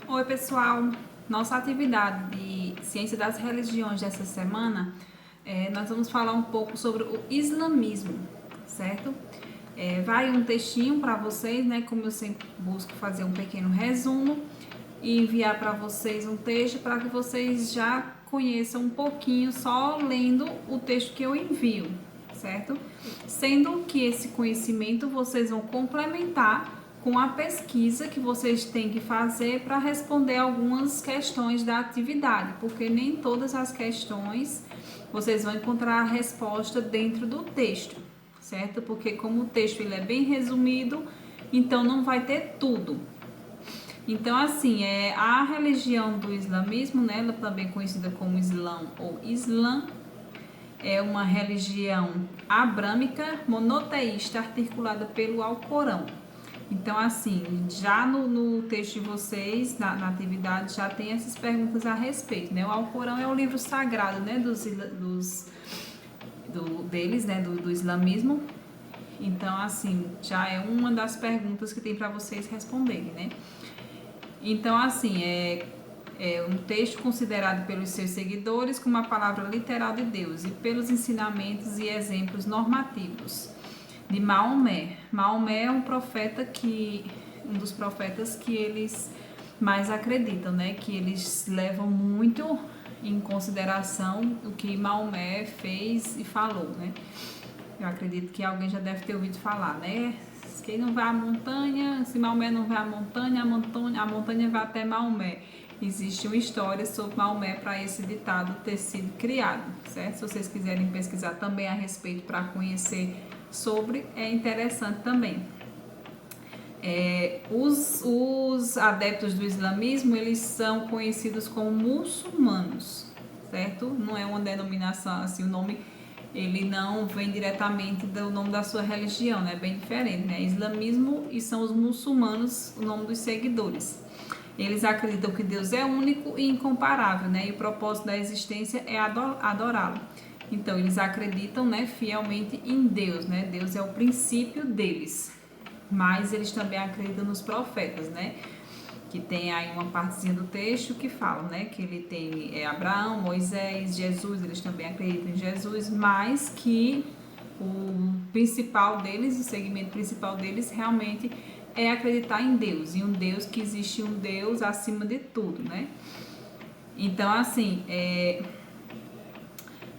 Oi, pessoal! Nossa atividade de Ciência das Religiões dessa semana, nós vamos falar um pouco sobre o islamismo, certo? Vai um textinho para vocês, né? Como eu sempre busco fazer um pequeno resumo e enviar para vocês um texto para que vocês já conheçam um pouquinho só lendo o texto que eu envio, certo? Sendo que esse conhecimento vocês vão complementar com a pesquisa que vocês têm que fazer para responder algumas questões da atividade, porque nem todas as questões vocês vão encontrar a resposta dentro do texto, certo? Porque como o texto ele é bem resumido, então não vai ter tudo. Então, assim, a religião do islamismo, né, ela também conhecida como Islã ou Islã, é uma religião abrâmica monoteísta articulada pelo Alcorão. Então, assim, já no texto de vocês, na atividade, já tem essas perguntas a respeito, né? O Alcorão é o livro sagrado, né, deles, né, do islamismo. Então, assim, já é uma das perguntas que tem para vocês responderem, né? Então, assim, é um texto considerado pelos seus seguidores como a palavra literal de Deus e pelos ensinamentos e exemplos normativos de Maomé. Maomé é um dos profetas que eles mais acreditam, né? Que eles levam muito em consideração o que Maomé fez e falou, né? Eu acredito que alguém já deve ter ouvido falar, né? Quem não vai à montanha, se Maomé não vai à montanha, a montanha vai até Maomé. Existe uma história sobre Maomé para esse ditado ter sido criado, certo? Se vocês quiserem pesquisar também a respeito para conhecer sobre, é interessante também. Os adeptos do islamismo, eles são conhecidos como muçulmanos, certo? Não é uma denominação, assim, o nome ele não vem diretamente do nome da sua religião, né? É bem diferente, né? Islamismo e são os muçulmanos, o nome dos seguidores. Eles acreditam que Deus é único e incomparável, né? E o propósito da existência é adorá-lo. Então, eles acreditam, né, fielmente em Deus, né? Deus é o princípio deles. Mas eles também acreditam nos profetas, né? Que tem aí uma partezinha do texto que fala, né, que ele tem Abraão, Moisés, Jesus, eles também acreditam em Jesus, mas que o principal deles, o segmento principal deles realmente é acreditar em Deus, e um Deus que existe um Deus acima de tudo, né? Então, assim,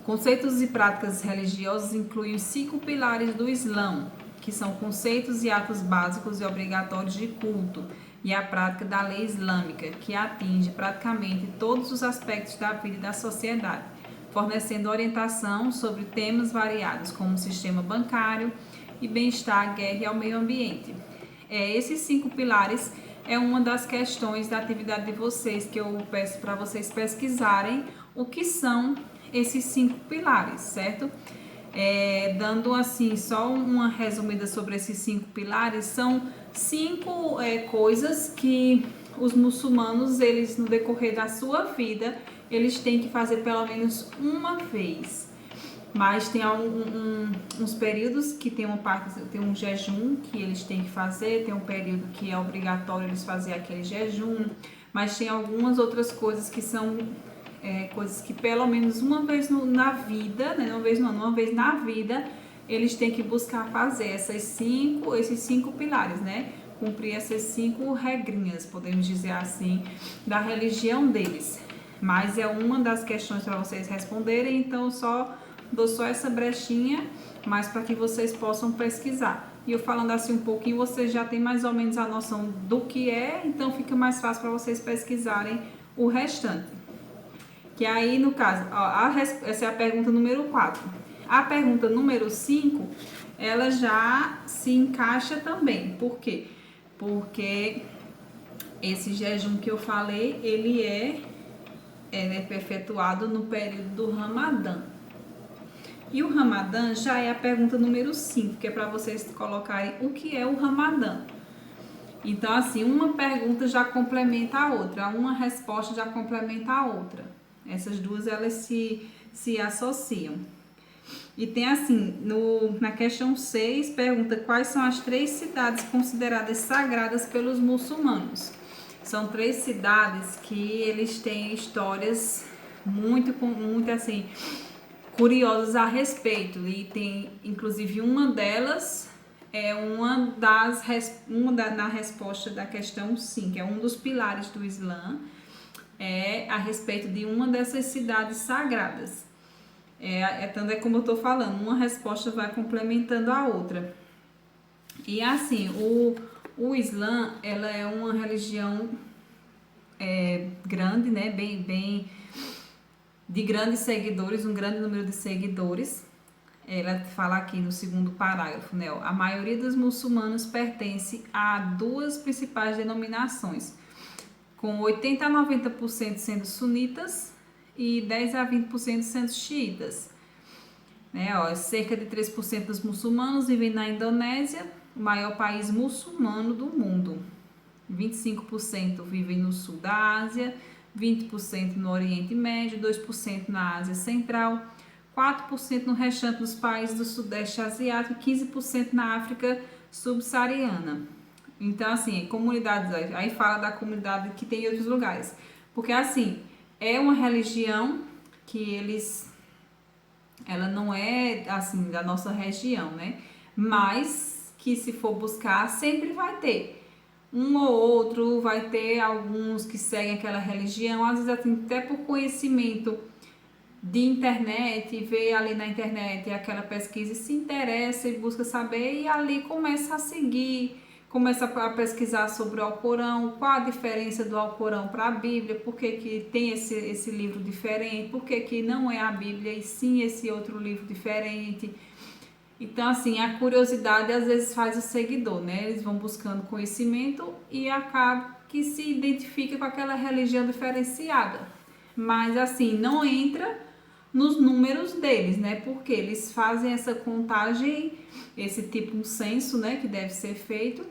conceitos e práticas religiosas incluem os 5 pilares do Islã, que são conceitos e atos básicos e obrigatórios de culto, e a prática da lei islâmica, que atinge praticamente todos os aspectos da vida e da sociedade, fornecendo orientação sobre temas variados, como o sistema bancário e bem-estar, guerra e ao meio ambiente. Esses 5 pilares é uma das questões da atividade de vocês, que eu peço para vocês pesquisarem o que são esses 5 pilares, certo? Dando assim só uma resumida sobre esses 5 pilares, são 5 coisas que os muçulmanos, eles no decorrer da sua vida, eles têm que fazer pelo menos uma vez. Mas tem uns períodos que tem uma parte, tem um jejum que eles têm que fazer, tem um período que é obrigatório eles fazerem aquele jejum, mas tem algumas outras coisas que são coisas que pelo menos uma vez na vida, né? Uma vez na vida, eles têm que buscar fazer esses cinco pilares, né? Cumprir essas 5 regrinhas, podemos dizer assim, da religião deles. Mas é uma das questões para vocês responderem, então dou só essa brechinha, mas para que vocês possam pesquisar. E eu falando assim um pouquinho, vocês já têm mais ou menos a noção do que é, então fica mais fácil para vocês pesquisarem o restante. Que aí, no caso, essa é a pergunta número 4. A pergunta número 5, ela já se encaixa também. Por quê? Porque esse jejum que eu falei, ele é efetuado no período do Ramadã. E o Ramadã já é a pergunta número 5, que é para vocês colocarem o que é o Ramadã. Então, assim, uma pergunta já complementa a outra, uma resposta já complementa a outra. Essas duas, elas se associam. E tem assim, na questão 6, pergunta quais são as 3 cidades consideradas sagradas pelos muçulmanos. São 3 cidades que eles têm histórias muito assim, curiosas a respeito. E tem, inclusive, uma delas é na resposta da questão 5, que é um dos pilares do Islã, é a respeito de uma dessas cidades sagradas. Tanto é como eu estou falando, uma resposta vai complementando a outra. E assim, o Islã, ela é uma religião grande, né? Bem de grandes seguidores, um grande número de seguidores. Ela fala aqui no segundo parágrafo, né? A maioria dos muçulmanos pertence a 2 principais denominações, com 80 a 90% sendo sunitas e 10 a 20% sendo xiitas. Cerca de 3% dos muçulmanos vivem na Indonésia, o maior país muçulmano do mundo. 25% vivem no sul da Ásia, 20% no Oriente Médio, 2% na Ásia Central, 4% no restante dos países do Sudeste Asiático e 15% na África Subsaariana. Então, assim, comunidades, aí fala da comunidade que tem em outros lugares. Porque, assim, é uma religião que ela não é, assim, da nossa região, né? Mas que, se for buscar, sempre vai ter. Um ou outro, vai ter alguns que seguem aquela religião, às vezes até por conhecimento de internet, vê ali na internet aquela pesquisa e se interessa e busca saber, e ali começa a seguir, começa a pesquisar sobre o Alcorão, qual a diferença do Alcorão para a Bíblia, por que tem esse livro diferente, por que não é a Bíblia e sim esse outro livro diferente. Então, assim, a curiosidade às vezes faz o seguidor, né? Eles vão buscando conhecimento e acaba que se identifica com aquela religião diferenciada. Mas, assim, não entra nos números deles, né? Porque eles fazem essa contagem, esse tipo, um censo, né? Que deve ser feito,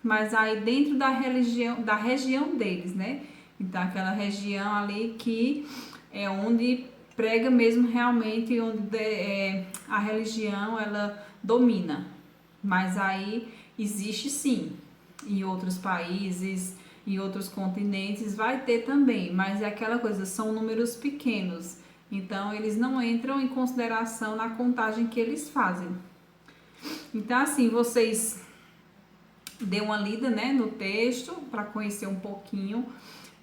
mas aí dentro da região deles, né? Então, aquela região ali que é onde prega mesmo realmente, onde a religião, ela domina. Mas aí existe sim, em outros países, em outros continentes vai ter também, mas é aquela coisa, são números pequenos. Então, eles não entram em consideração na contagem que eles fazem. Então, assim, vocês dê uma lida, né, no texto para conhecer um pouquinho.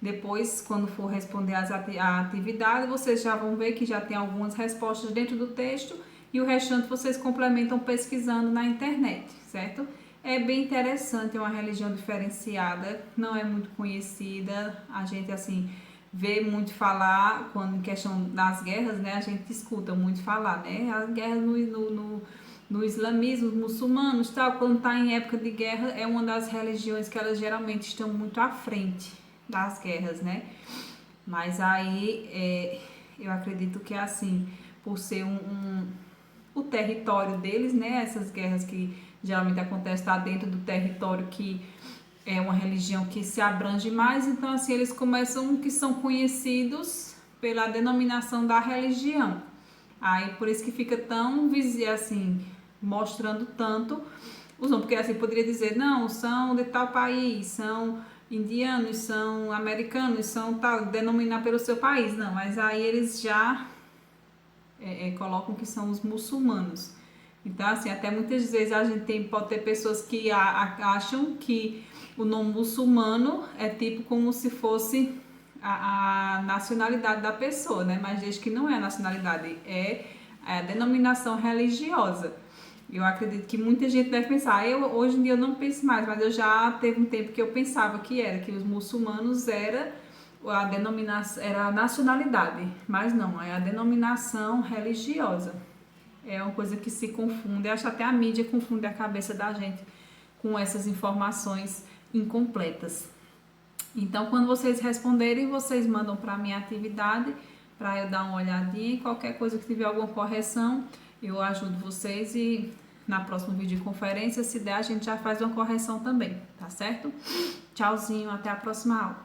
Depois, quando for responder a atividade, vocês já vão ver que já tem algumas respostas dentro do texto e o restante vocês complementam pesquisando na internet, certo? É bem interessante, é uma religião diferenciada, não é muito conhecida, a gente, assim, vê muito falar, quando em questão das guerras, né, a gente escuta muito falar, né, as guerras no islamismo, os muçulmanos, tal, quando está em época de guerra, é uma das religiões que elas geralmente estão muito à frente das guerras, né, mas aí eu acredito que é assim, por ser o território deles, né, essas guerras que geralmente acontecem está dentro do território que é uma religião que se abrange mais, então assim, eles começam que são conhecidos pela denominação da religião. Aí por isso que fica tão assim, mostrando tanto os nomes, porque assim poderia dizer, não, são de tal país, são indianos, são americanos, são tal, denominar pelo seu país, não, mas aí eles já colocam que são os muçulmanos. Então, assim, até muitas vezes a gente pode ter pessoas que acham que o nome muçulmano é tipo como se fosse a nacionalidade da pessoa, né? Mas desde que não é a nacionalidade, é a denominação religiosa. Eu acredito que muita gente deve pensar, hoje em dia eu não penso mais, mas eu já teve um tempo que eu pensava que os muçulmanos era a nacionalidade, mas não, é a denominação religiosa. É uma coisa que se confunde, acho que até a mídia confunde a cabeça da gente com essas informações incompletas. Então, quando vocês responderem, vocês mandam para a minha atividade, para eu dar uma olhadinha, e qualquer coisa que tiver alguma correção, eu ajudo vocês e na próxima videoconferência, se der, a gente já faz uma correção também, tá certo? Tchauzinho, até a próxima aula.